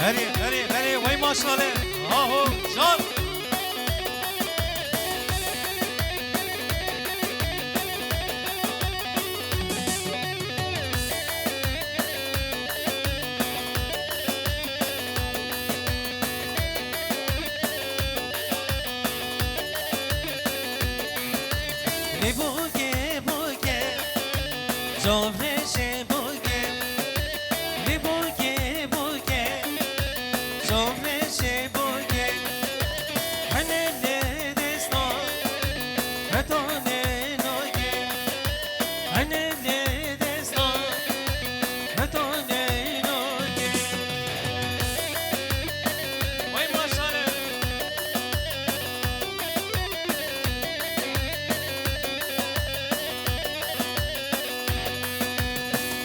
بری بری بری وای ماشاءالله آهو جان بوگه بوگه جامشه بوگه بوگه بوگه جامشه بوگه هنه دستا هتانه نوگه هنه دستا هتانه نوگه وای ماشاءالله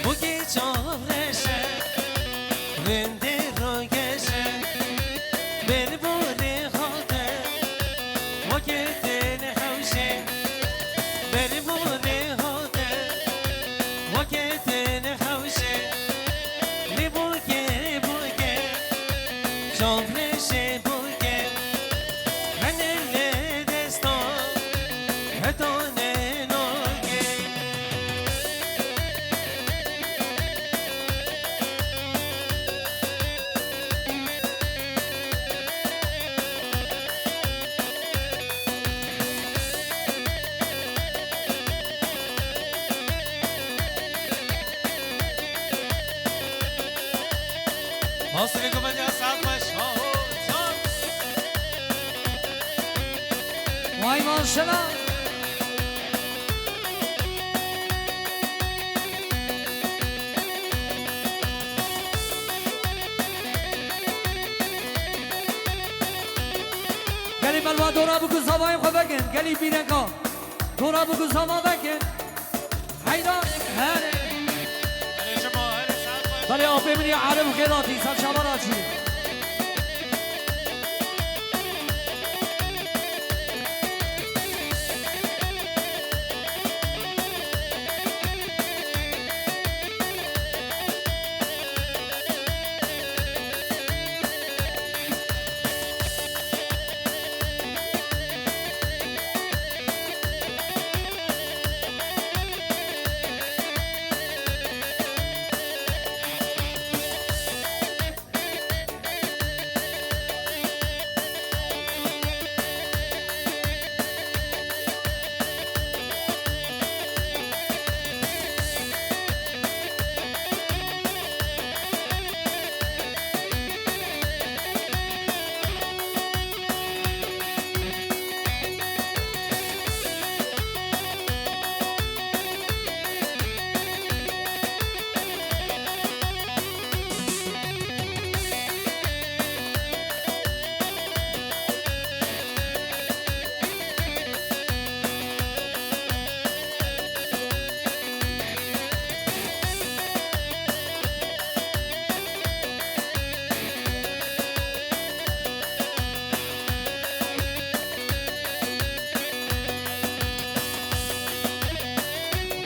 بوگه جامشه رنده روگشه بر بوده خاطر وقت نحوشه بر بوده خاطر وقت نحوشه لبوگه بوگه جامشه بوگه هنه دستان هتانه نوگه حاصل کو بدی صاحب باش آهو جان وای ماشاءالله گلی بلوا دورا بگو زبایم خو بگن گلی بیرنگا دورا بگو زبا بگن حیدا هره هر شما هر صاحب باش بله آفه منی عرب خیراتی سر شبا راچی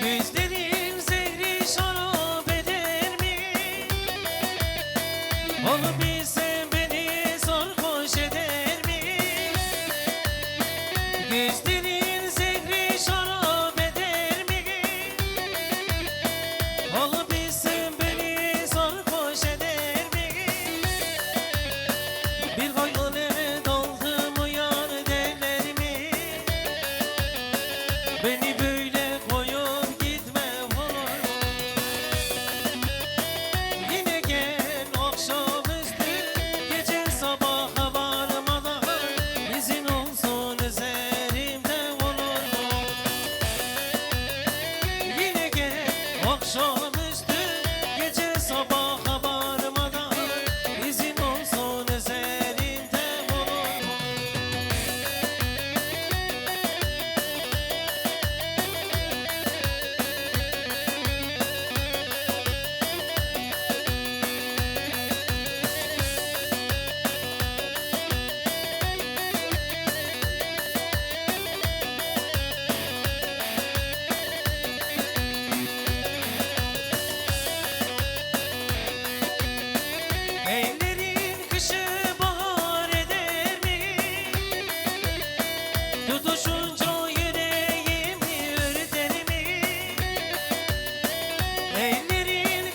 Gözlerim zehri şarap eder mi? Onu bilsem beni sarhoş eder mi? Gözlerin zehri şarap eder mi? Onu bilsem beni sarhoş eder mi? Bir hayale daldım uyar derler mi? Beni böyle koyup gitme olur. Yine gel akşamüstü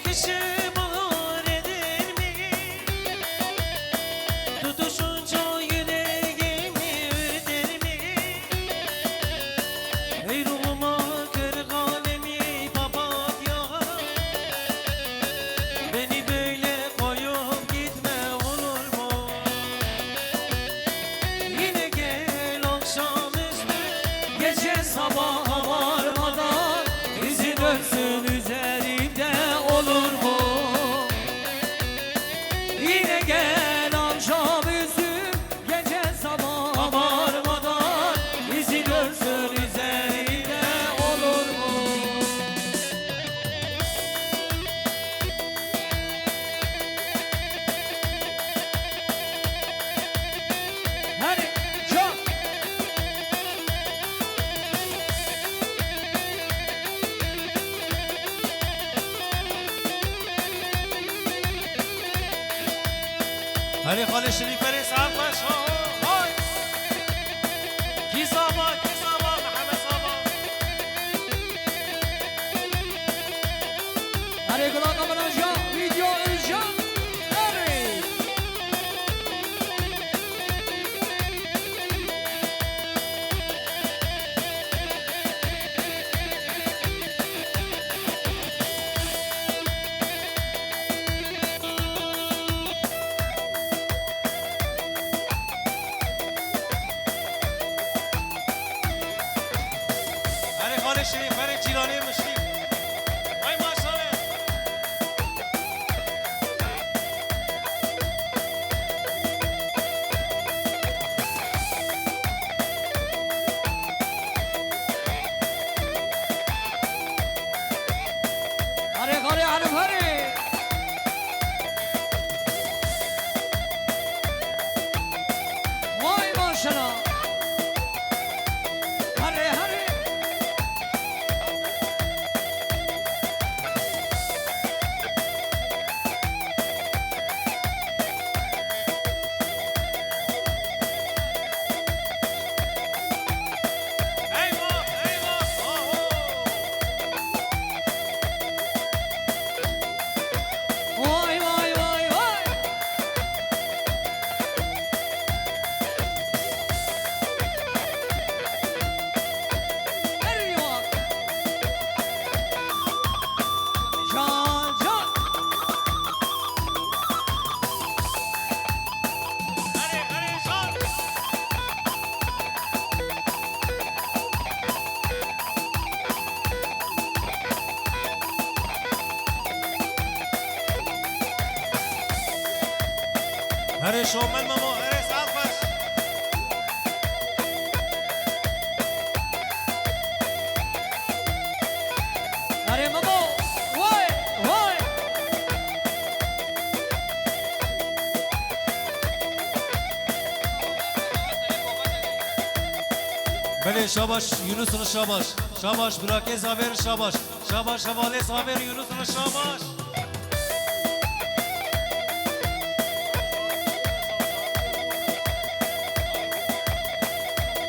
kışı bahar eder mi? Tutuşunca yüreğimi ürder mi? Ey ruhuma kır kalemi papatya, beni böyle koyup gitme olur mu? Yine gel akşamüstü, gece sabaha varmadan izi dönsün üzerimde olur mu? Yine gel akşamüstü, gece sabaha varmadan izi dönsün üzerimde olur mu? Hadi çok. هری خاله شریفه ساق باش ها های کی صابا محمد صابا Hadi kulak kapına can, video can. Hadi. هری خاله شریفه جیرانی مشکی وای ماشاءالله Hadi hadi hadi hadi. Vay maşallah. Hadi hadi. eyvah eyvah oho Vay vay vay vay. Eyvah. Can can. هری شان هری شومن مامو هری ساق باش Hadi mamo. Vay vay. بله شاباش یونس رو شاباش شاباش براک زابر شاباش شاباش حواله زابر یونس رو شاباش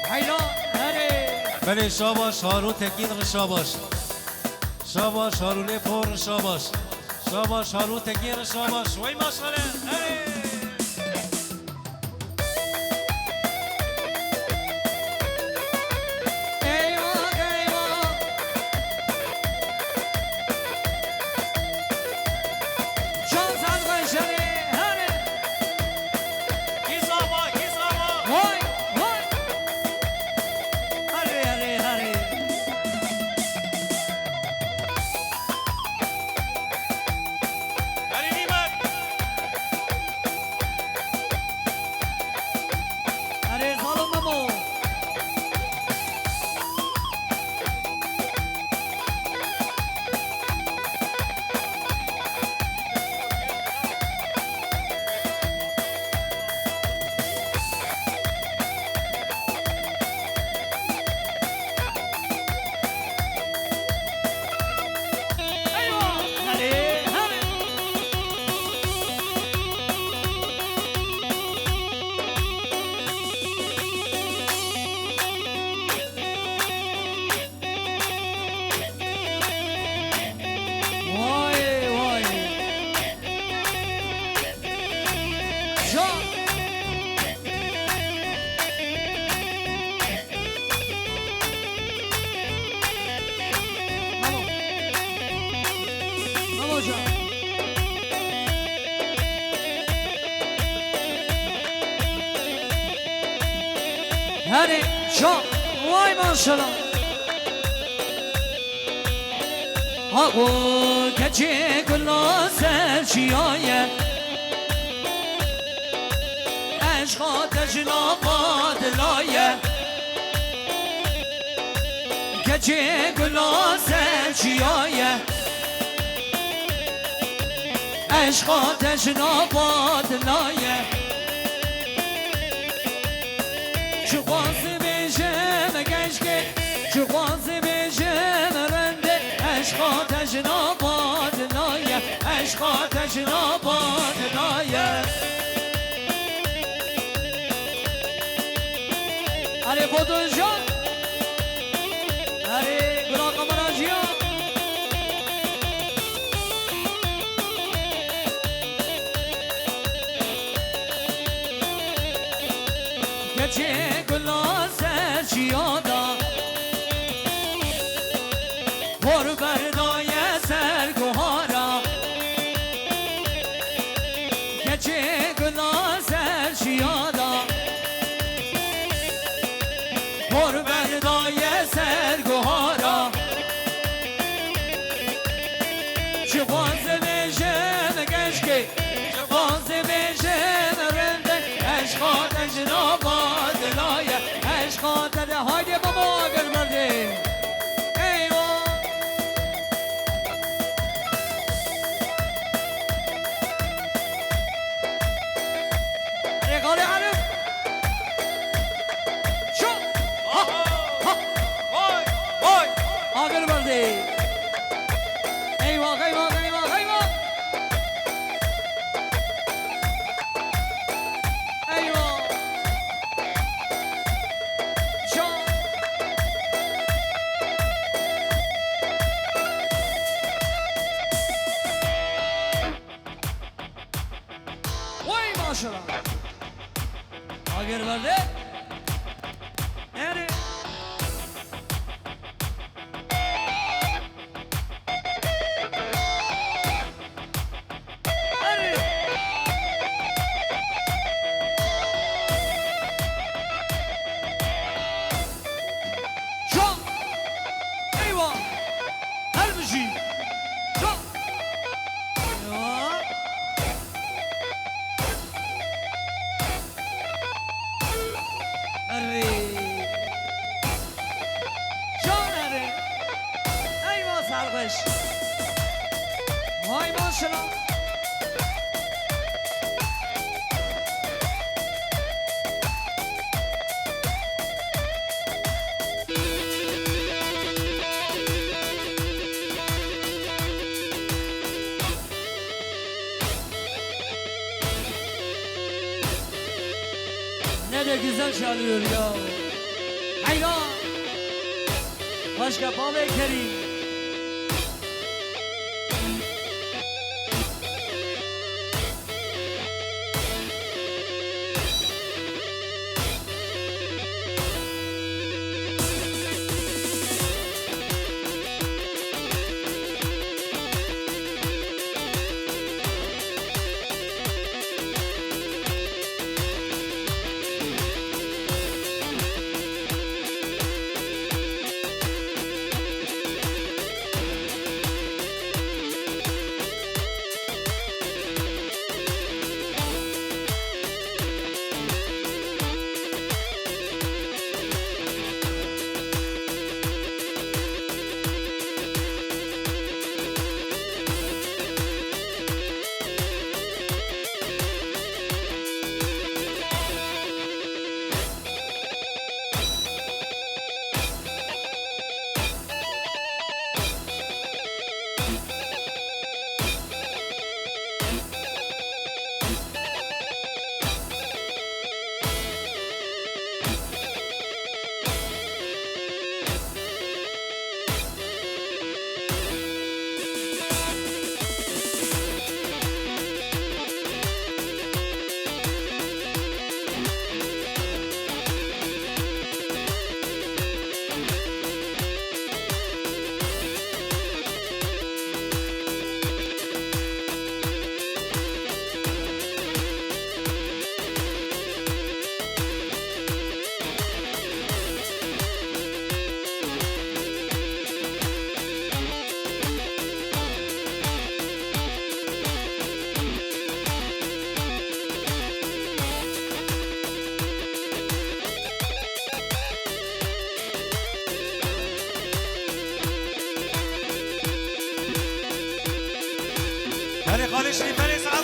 Hayda. Hadi. بله شاباش هارون تکین رو شاباش شاباش هارون پر شاباش شاباش هارون تکین رو شاباش وای ماشاءالله هی Eyvah eyvah. Can sarhoşları. Hadi. Gizaba gizaba Vay vay. Hadi hadi hadi. هری نیمت هری شا وای ماشاءالله آقو کچه گلا سرچیایه عشقاتش ناباد لایه کچه گلا سرچیایه عشقاتش ناباد لایه چو خواسته بشم گشکه چو خواسته بشم رنده عشقاتش ناباد لایه عشقاتش ناباد لایه علی فوتون جان علی گرا کامراجی ها گچه گلا سرچیادا پر بردای سرگوهارا گچه گلا سرچیادا پر بردای سرگوهارا چه بازه بشم گشکی چه بازه بشم رنده عشقاتش ناباد لایه عشقاتش هایده بابا اگر مرده ایوان رقال عرب شو ها ها وای وای اگر مرده ایوان ایوان ایوان ایوان ایوان شو وای ماشاءالله اگر مرده اره اره شو ایوان هر بشی شو ایوان اره جان اره ایوان سرقش وای ماشاءالله ne de güzel çalıyor ya. Hayran. Başka Baba Kerim. خالي خالي شريف بني سعد